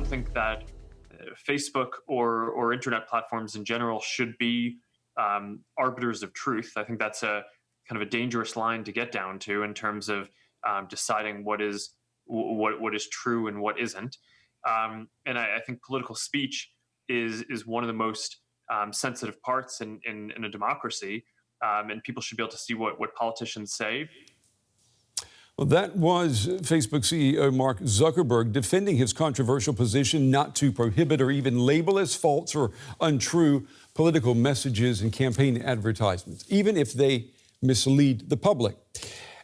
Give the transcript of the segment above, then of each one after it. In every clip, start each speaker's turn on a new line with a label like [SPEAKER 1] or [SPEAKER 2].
[SPEAKER 1] don't think that Facebook or internet platforms in general should be arbiters of truth. I think that's a kind of a dangerous line to get down to in terms of deciding what is true and what isn't. And I think political speech is one of the most sensitive parts in a democracy, and people should be able to see what politicians say.
[SPEAKER 2] Well, that was Facebook CEO Mark Zuckerberg defending his controversial position not to prohibit or even label as false or untrue political messages and campaign advertisements, even if they mislead the public.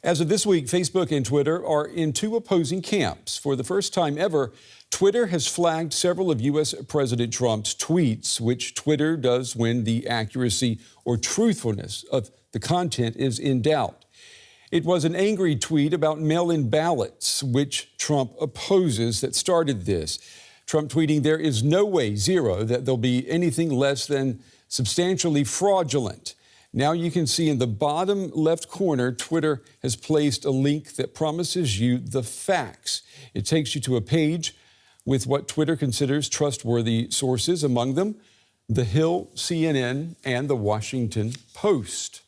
[SPEAKER 2] As of this week, Facebook and Twitter are in two opposing camps. For the first time ever, Twitter has flagged several of U.S. President Trump's tweets, which Twitter does when the accuracy or truthfulness of the content is in doubt. It was an angry tweet about mail-in ballots, which Trump opposes, that started this. Trump tweeting, "There is no way, zero, that there'll be anything less than substantially fraudulent." Now you can see in the bottom left corner, Twitter has placed a link that promises you the facts. It takes you to a page with what Twitter considers trustworthy sources, among them The Hill, CNN, and The Washington Post.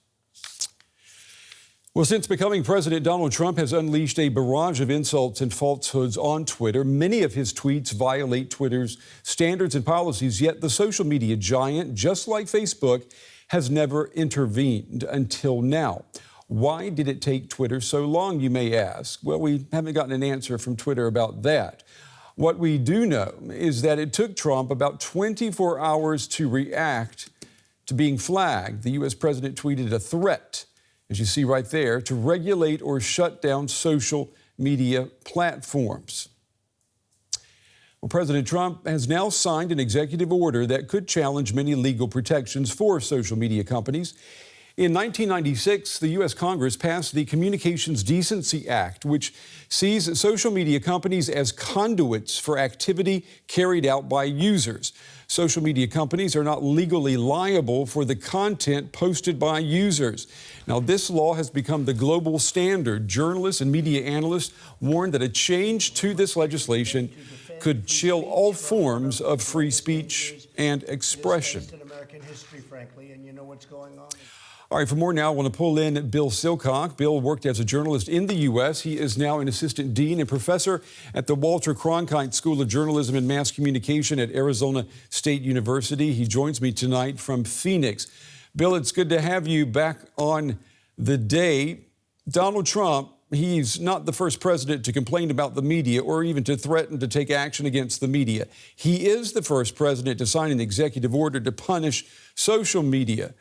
[SPEAKER 2] Well, since becoming president, Donald Trump has unleashed a barrage of insults and falsehoods on Twitter. Many of his tweets violate Twitter's standards and policies, yet the social media giant, just like Facebook, has never intervened until now. Why did it take Twitter so long, you may ask? Well, we haven't gotten an answer from Twitter about that. What we do know is that it took Trump about 24 hours to react to being flagged. The U.S. president tweeted a threat, as you see right there, to regulate or shut down social media platforms. Well, President Trump has now signed an executive order that could challenge many legal protections for social media companies. In 1996, the U.S. Congress passed the Communications Decency Act, which sees social media companies as conduits for activity carried out by users. Social media companies are not legally liable for the content posted by users. Now, this law has become the global standard. Journalists and media analysts warn that a change to this legislation could chill all forms of free speech and expression. All right, for more now, I want to pull in Bill Sillcock. Bill worked as a journalist in the U.S. He is now an assistant dean and professor at the Walter Cronkite School of Journalism and Mass Communication at Arizona State University. He joins me tonight from Phoenix. Bill, it's good to have you back on the day. Donald Trump, he's not the first president to complain about the media or even to threaten to take action against the media. He is the first president to sign an executive order to punish social media.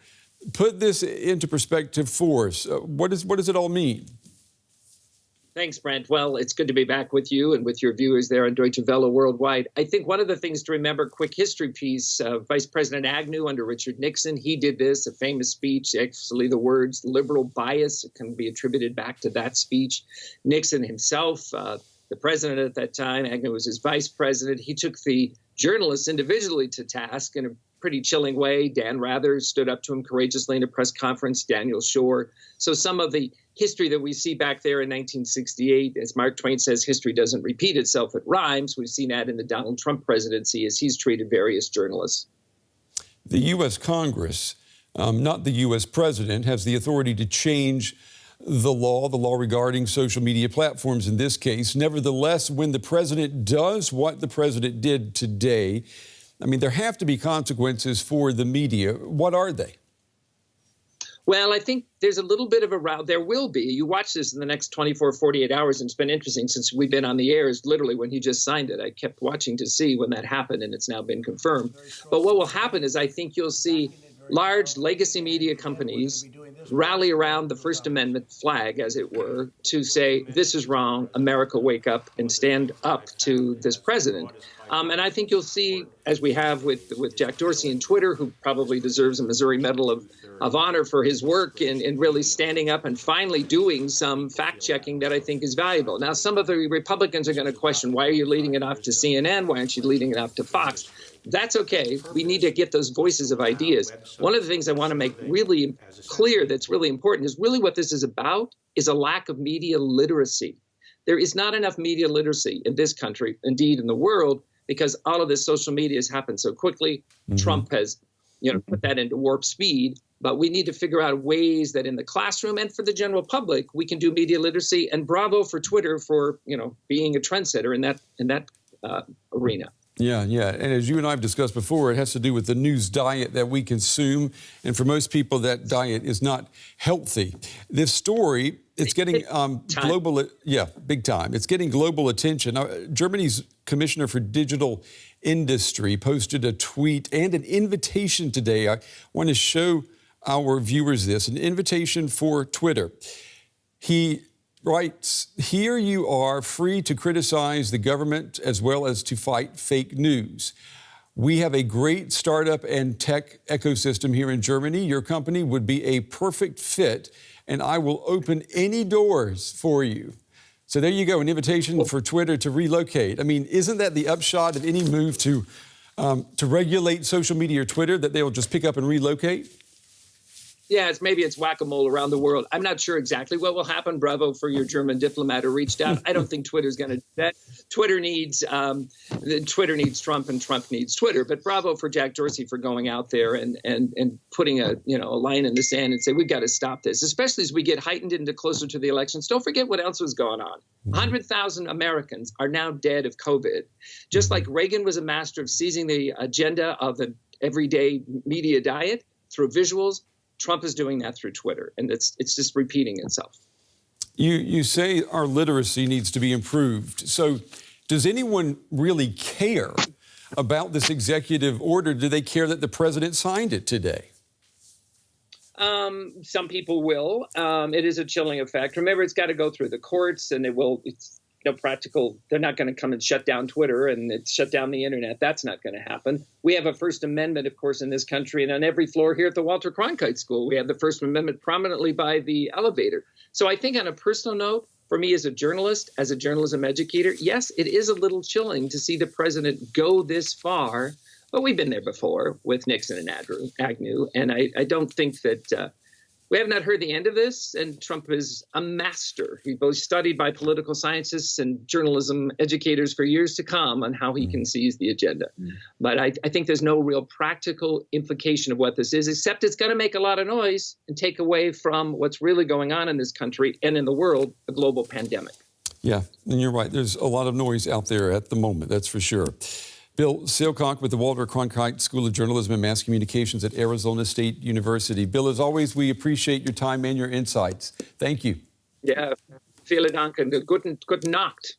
[SPEAKER 2] Put this into perspective for us. What does it all mean?
[SPEAKER 3] Thanks, Brent. Well, it's good to be back with you and with your viewers there on Deutsche Welle worldwide. I think one of the things to remember, quick history piece, Vice President Agnew under Richard Nixon, he did this, a famous speech. Actually, the words liberal bias can be attributed back to that speech. Nixon himself, the president at that time, Agnew was his vice president. He took the journalists individually to task in a pretty chilling way. Dan Rather stood up to him courageously in a press conference, Daniel Shore. So some of the history that we see back there in 1968, as Mark Twain says, history doesn't repeat itself, it rhymes. We've seen that in the Donald Trump presidency as he's treated various journalists.
[SPEAKER 2] The U.S. Congress, not the U.S. president, has the authority to change the law regarding social media platforms in this case. Nevertheless, when the president does what the president did today, I mean, there have to be consequences for the media. What are they?
[SPEAKER 3] Well, I think there's a little bit of a route. There will be. You watch this in the next 24, 48 hours, and it's been interesting since we've been on the air, is literally when he just signed it. I kept watching to see when that happened, and it's now been confirmed. But what will happen is I think you'll see large legacy media companies rally around the First Amendment flag, as it were, to say, this is wrong, America, wake up and stand up to this president. And I think you'll see, as we have with Jack Dorsey and Twitter, who probably deserves a Missouri Medal of Honor for his work in really standing up and finally doing some fact-checking that I think is valuable. Now, some of the Republicans are going to question, why are you leading it off to CNN? Why aren't you leading it off to Fox? That's okay. We need to get those voices of ideas. One of the things I want to make really clear that's really important is really what this is about is a lack of media literacy. There is not enough media literacy in this country, indeed in the world, because all of this social media has happened so quickly. Trump has, put that into warp speed. But we need to figure out ways that in the classroom and for the general public, we can do media literacy. And bravo for Twitter for, being a trendsetter in that arena.
[SPEAKER 2] Yeah. And as you and I have discussed before, it has to do with the news diet that we consume. And for most people, that diet is not healthy. This story, it's getting global. Yeah, big time. It's getting global attention. Germany's Commissioner for Digital Industry posted a tweet and an invitation today. I want to show our viewers this, an invitation for Twitter. He writes, "Here you are, free to criticize the government as well as to fight fake news. We have a great startup and tech ecosystem here in Germany. Your company would be a perfect fit, and I will open any doors for you." So there you go, an invitation for Twitter to relocate. I mean, isn't that the upshot of any move to regulate social media or Twitter, that they'll just pick up and relocate?
[SPEAKER 3] Yeah, maybe it's whack-a-mole around the world. I'm not sure exactly what will happen. Bravo for your German diplomat who reached out. I don't think Twitter's going to do that. Twitter needs Trump, and Trump needs Twitter. But bravo for Jack Dorsey for going out there and putting a line in the sand and say, we've got to stop this, especially as we get heightened into closer to the elections. Don't forget what else was going on. 100,000 Americans are now dead of COVID. Just like Reagan was a master of seizing the agenda of the everyday media diet through visuals, Trump is doing that through Twitter, and it's just repeating itself.
[SPEAKER 2] You say our literacy needs to be improved. So does anyone really care about this executive order? Do they care that the president signed it today?
[SPEAKER 3] Some people will. It is a chilling effect. Remember, it's got to go through the courts, and it's practical. They're not going to come and shut down Twitter and shut down the internet. That's not going to happen. We have a First Amendment, of course, in this country, and on every floor here at the Walter Cronkite School, we have the First Amendment prominently by the elevator. So I think on a personal note, for me as a journalist, as a journalism educator, yes, it is a little chilling to see the president go this far, but we've been there before with Nixon and Agnew, and I don't think that we have not heard the end of this, and Trump is a master. He's both studied by political scientists and journalism educators for years to come on how he can seize the agenda. But I think there's no real practical implication of what this is, except it's going to make a lot of noise and take away from what's really going on in this country and in the world, a global pandemic.
[SPEAKER 2] Yeah, and you're right. There's a lot of noise out there at the moment, that's for sure. Bill Sillcock with the Walter Cronkite School of Journalism and Mass Communications at Arizona State University. Bill, as always, we appreciate your time and your insights. Thank you.
[SPEAKER 3] Yeah, vielen Dank and guten Nacht.